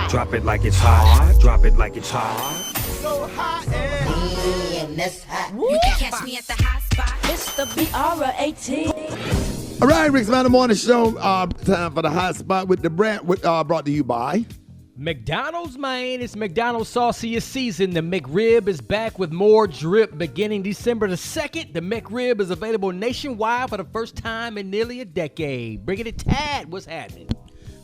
Drop it like it's hot. Drop it like it's hot. So hot and that's hot. You can catch me at the hot spot. It's the BR18. All right, Rick's Mountain Morning Show. Time for the hot spot with the brand. Brought to you by McDonald's, man. It's McDonald's sauciest season. The McRib is back with more drip beginning December the 2nd. The McRib is available nationwide for the first time in nearly a decade. Bringing it Tad. What's happening?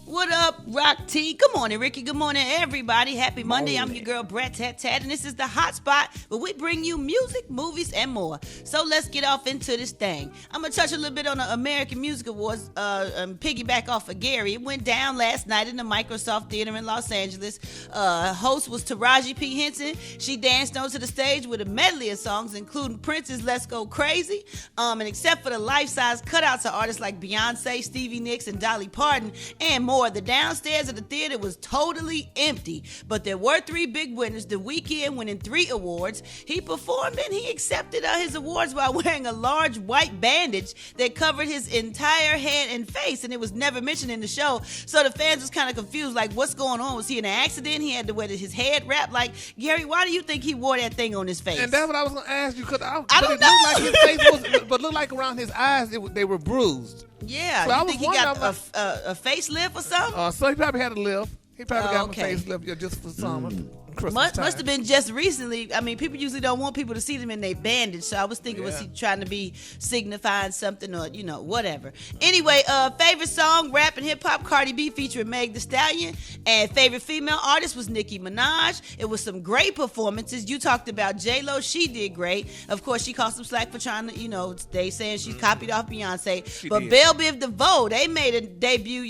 What up, Rock T? Good morning, Ricky. Good morning, everybody. Happy Monday. I'm your girl, Brett Tat Tat, and this is the Hot Spot, where we bring you music, movies, and more. So let's get off into this thing. I'm going to touch a little bit on the American Music Awards, piggyback off of Gary. It went down last night in the Microsoft Theater in Los Angeles. Host was Taraji P. Henson. She danced onto the stage with a medley of songs, including Prince's Let's Go Crazy. And except for the life-size cutouts of artists like Beyonce, Stevie Nicks, and Dolly Parton, and more, the downstairs of the theater was totally empty. But there were 3 big winners. The Weeknd winning 3 awards. He performed and he accepted his awards while wearing a large white bandage that covered his entire head and face, and it was never mentioned in the show. So the fans was kind of confused, like, what's going on? Was he in an accident? He had to wear his head wrapped. Like, Gary, why do you think he wore that thing on his face? And that's what I was going to ask you. I don't know. Looked like his face but looked like around his eyes, they were bruised. Yeah, so you think he got a facelift or something? So he probably had a lift. He probably got okay. a facelift just for summer. Must have been just recently. I mean, people usually don't want people to see them in their bandage, so I was thinking, was he trying to be signifying something or, whatever. Anyway, favorite song, rap and hip-hop, Cardi B featuring Meg Thee Stallion, and favorite female artist was Nicki Minaj. It was some great performances. You talked about J-Lo. She did great. Of course, she caught some slack for trying to, they saying she copied off Beyonce. But Belle Biv DeVoe, they made a debut,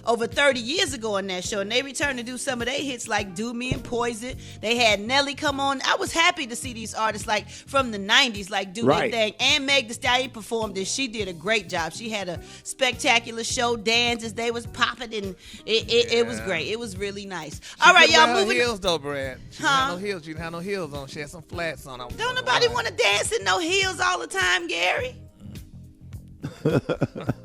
over 30 years ago on that show, and they returned to do some of their hits like Do Me and Poison. They had Nelly come on. I was happy to see these artists like from the 90s do their thing. And Meg Thee Stallion performed this. She did a great job. She had a spectacular show, dances. They was popping, and it was great. It was really nice. All right, y'all, moving. Heels though, Brad. She didn't have no heels. She didn't have no heels on. She had some flats on. Don't nobody want to dance in no heels all the time, Gary.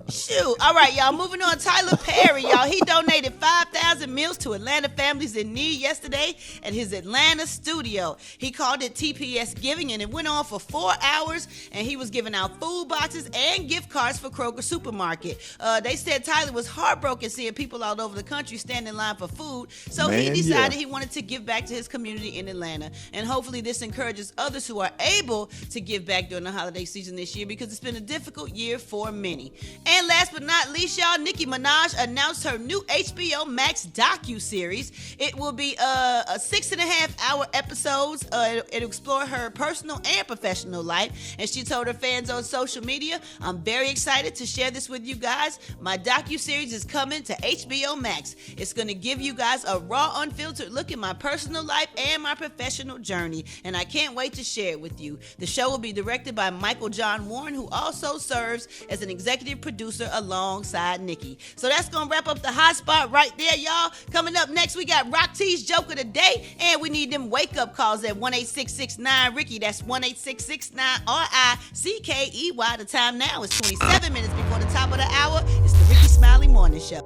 Shoot. All right, y'all. Moving on. Tyler Perry, y'all. He donated 5,000 meals to Atlanta families in need yesterday at his Atlanta studio. He called it TPS Giving, and it went on for 4 hours, and he was giving out food boxes and gift cards for Kroger Supermarket. They said Tyler was heartbroken seeing people all over the country stand in line for food, so he decided he wanted to give back to his community in Atlanta. And hopefully this encourages others who are able to give back during the holiday season this year, because it's been a difficult year for many. And last but not least, y'all, Nicki Minaj announced her new HBO Max docu-series. It will be a 6.5-hour episodes. It'll explore her personal and professional life. And she told her fans on social media, "I'm very excited to share this with you guys. My docu-series is coming to HBO Max. It's going to give you guys a raw, unfiltered look at my personal life and my professional journey. And I can't wait to share it with you." The show will be directed by Michael John Warren, who also serves as an executive producer alongside Nicki. So that's going to wrap up the hot spot right there, y'all. Coming up next, we got Rock T's Joke of the Day, and we need them wake-up calls at 1-866-9-RICKEY. That's 1-866-9-RICKEY. The time now is 27 minutes before the top of the hour. It's the Rickey Smiley Morning Show.